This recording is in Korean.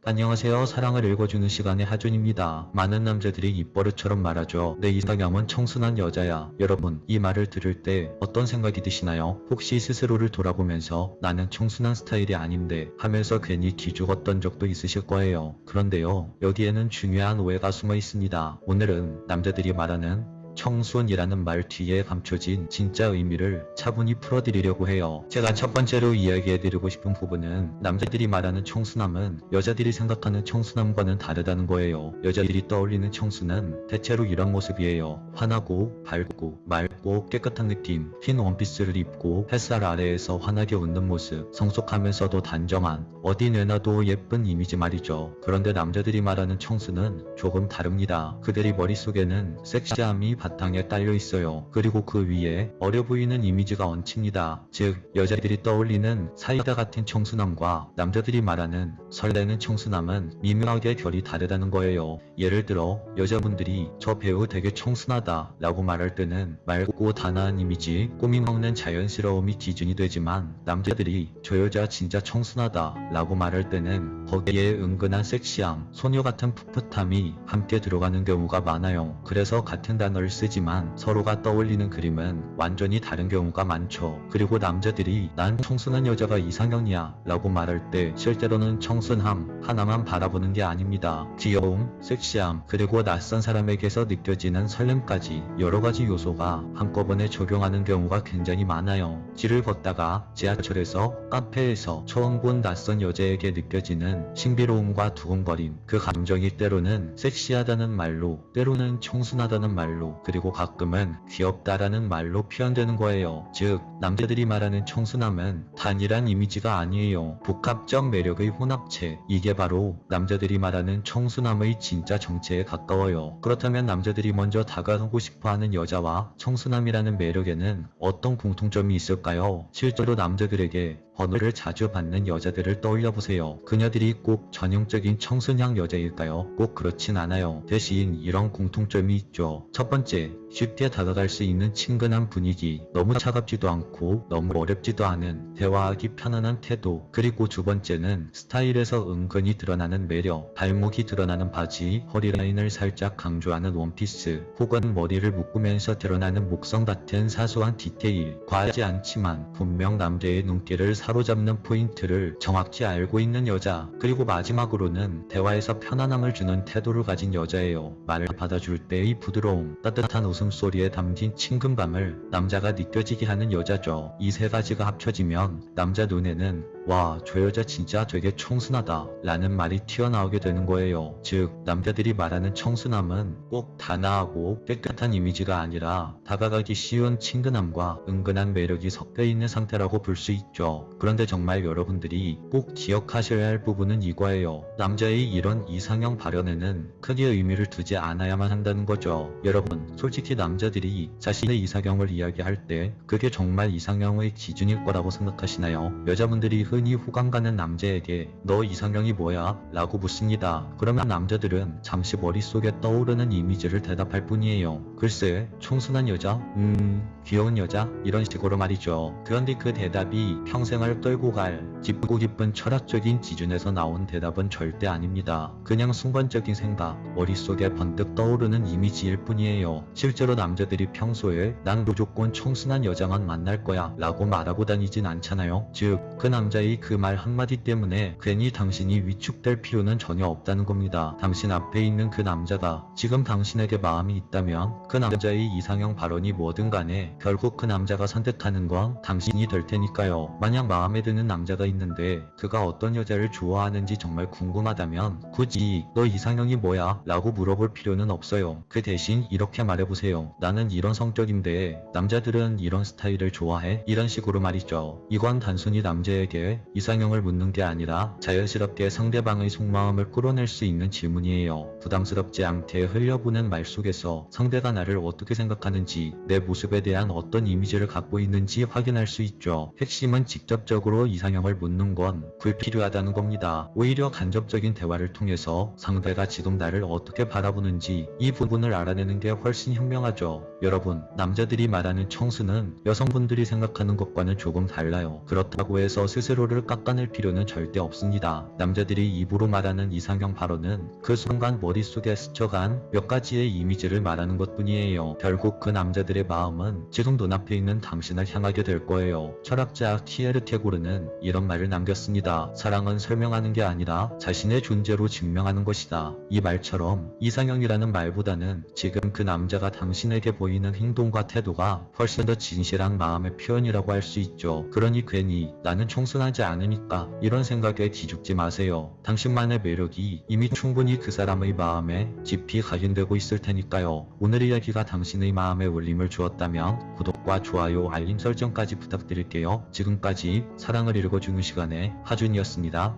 안녕하세요. 사랑을 읽어주는 시간의 하준입니다. 많은 남자들이 입버릇처럼 말하죠. 내 이상형은 청순한 여자야. 여러분, 이 말을 들을 때 어떤 생각이 드시나요? 혹시 스스로를 돌아보면서 나는 청순한 스타일이 아닌데 하면서 괜히 기죽었던 적도 있으실 거예요. 그런데요, 여기에는 중요한 오해가 숨어 있습니다. 오늘은 남자들이 말하는 청순이라는 말 뒤에 감춰진 진짜 의미를 차분히 풀어드리려고 해요. 제가 첫 번째로 이야기해드리고 싶은 부분은 남자들이 말하는 청순함은 여자들이 생각하는 청순함과는 다르다는 거예요. 여자들이 떠올리는 청순은 대체로 이런 모습이에요. 환하고 밝고 맑고 깨끗한 느낌, 흰 원피스를 입고 햇살 아래에서 환하게 웃는 모습, 성숙하면서도 단정한 어디 내놔도 예쁜 이미지 말이죠. 그런데 남자들이 말하는 청순은 조금 다릅니다. 그들이 머릿속에는 섹시함이 바탕에 딸려 있어요. 그리고 그 위에 어려 보이는 이미지가 얹힙니다. 즉, 여자들이 떠올리는 사이다 같은 청순함과 남자들이 말하는 설레는 청순함은 미묘하게 결이 다르다는 거예요. 예를 들어 여자분들이 저 배우 되게 청순하다 라고 말할 때는 맑고 단아한 이미지, 꾸밈 없는 자연스러움이 기준이 되지만 남자들이 저 여자 진짜 청순하다 라고 말할 때는 거기에 은근한 섹시함, 소녀 같은 풋풋함이 함께 들어가는 경우가 많아요. 그래서 같은 단어를 쓰지만 서로가 떠올리는 그림은 완전히 다른 경우가 많죠. 그리고 남자들이 난 청순한 여자가 이상형이야 라고 말할 때 실제로는 청순함 하나만 바라보는 게 아닙니다. 귀여움, 섹시함, 그리고 낯선 사람에게서 느껴지는 설렘까지 여러가지 요소가 한꺼번에 적용하는 경우가 굉장히 많아요. 길을 걷다가 지하철에서, 카페에서 처음 본 낯선 여자에게 느껴지는 신비로움과 두근거림, 그 감정이 때로는 섹시하다는 말로, 때로는 청순하다는 말로, 그리고 가끔은 귀엽다라는 말로 표현되는 거예요. 즉, 남자들이 말하는 청순함은 단일한 이미지가 아니에요. 복합적 매력의 혼합체. 이게 바로 남자들이 말하는 청순함의 진짜 정체에 가까워요. 그렇다면 남자들이 먼저 다가가고 싶어하는 여자와 청순함이라는 매력에는 어떤 공통점이 있을까요? 실제로 남자들에게 번호를 자주 받는 여자들을 떠올려보세요. 그녀들이 꼭 전형적인 청순향 여자일까요? 꼭 그렇진 않아요. 대신 이런 공통점이 있죠. 첫 번째, 쉽게 다가갈 수 있는 친근한 분위기, 너무 차갑지도 않고 너무 어렵지도 않은 대화하기 편안한 태도, 그리고 두 번째는 스타일에서 은근히 드러나는 매력, 발목이 드러나는 바지, 허리라인을 살짝 강조하는 원피스, 혹은 머리를 묶으면서 드러나는 목성 같은 사소한 디테일, 과하지 않지만 분명 남자의 눈길을 사로잡는 포인트를 정확히 알고 있는 여자. 그리고 마지막으로는 대화에서 편안함을 주는 태도를 가진 여자예요. 말을 받아줄 때의 부드러움, 따뜻한 웃음소리에 담긴 친근감을 남자가 느껴지게 하는 여자죠. 이 세 가지가 합쳐지면 남자 눈에는 와, 저 여자 진짜 되게 청순하다 라는 말이 튀어나오게 되는 거예요. 즉, 남자들이 말하는 청순함은 꼭 단아하고 깨끗한 이미지가 아니라 다가가기 쉬운 친근함과 은근한 매력이 섞여 있는 상태라고 볼 수 있죠. 그런데 정말 여러분들이 꼭 기억하셔야 할 부분은 이거예요. 남자의 이런 이상형 발현에는 크게 의미를 두지 않아야만 한다는 거죠. 여러분, 솔직히 남자들이 자신의 이상형을 이야기할 때 그게 정말 이상형의 기준일 거라고 생각하시나요? 여자분들이 흔히 호감 가는 남자에게 너 이상형이 뭐야? 라고 묻습니다. 그러면 남자들은 잠시 머릿속에 떠오르는 이미지를 대답할 뿐이에요. 글쎄, 청순한 여자? 귀여운 여자? 이런 식으로 말이죠. 그런데 그 대답이 평생을 끌고 갈 깊고 깊은 철학적인 기준에서 나온 대답은 절대 아닙니다. 그냥 순간적인 생각, 머릿속에 번뜩 떠오르는 이미지일 뿐이에요. 실제로 남자들이 평소에 난 무조건 청순한 여자만 만날 거야 라고 말하고 다니진 않잖아요. 즉, 그 남자의 그 말 한마디 때문에 괜히 당신이 위축될 필요는 전혀 없다는 겁니다. 당신 앞에 있는 그 남자가 지금 당신에게 마음이 있다면 그 남자의 이상형 발언이 뭐든 간에 결국 그 남자가 선택하는 건 당신이 될 테니까요. 만약 마음에 드는 남자가 있는데 그가 어떤 여자를 좋아하는지 정말 궁금하다면 굳이 너 이상형이 뭐야? 라고 물어볼 필요는 없어요. 그 대신 이렇게 말해보세요. 나는 이런 성격인데 남자들은 이런 스타일을 좋아해? 이런 식으로 말이죠. 이건 단순히 남자에게 이상형을 묻는 게 아니라 자연스럽게 상대방의 속마음을 끌어낼 수 있는 질문이에요. 부담스럽지 않게 흘려보낸 말 속에서 상대가 나를 어떻게 생각하는지, 내 모습에 대한 어떤 이미지를 갖고 있는지 확인할 수 있죠. 핵심은 직접적으로 이상형을 묻는 건 불필요하다는 겁니다. 오히려 간접적인 대화를 통해서 상대가 지금 나를 어떻게 바라보는지 이 부분을 알아내는 게 훨씬 현명하죠. 여러분, 남자들이 말하는 청순은 여성분들이 생각하는 것과는 조금 달라요. 그렇다고 해서 스스로 스스로를 깎아낼 필요는 절대 없습니다. 남자들이 입으로 말하는 이상형 발언은 그 순간 머릿속에 스쳐간 몇 가지의 이미지를 말하는 것뿐이에요. 결국 그 남자들의 마음은 지금 눈앞에 있는 당신을 향하게 될 거예요. 철학자 키에르케고르는 이런 말을 남겼습니다. 사랑은 설명하는 게 아니라 자신의 존재로 증명하는 것이다. 이 말처럼 이상형이라는 말보다는 지금 그 남자가 당신에게 보이는 행동과 태도가 훨씬 더 진실한 마음의 표현이라고 할 수 있죠. 그러니 괜히 나는 청순하지 않으니까 이런 생각에 기죽지 마세요. 당신만의 매력이 이미 충분히 그 사람의 마음에 깊이 각인되고 있을 테니까요. 오늘 이야기가 당신의 마음에 울림을 주었다면 구독과 좋아요, 알림 설정까지 부탁드릴게요. 지금까지 사랑을 읽어주는 시간의 하준이었습니다.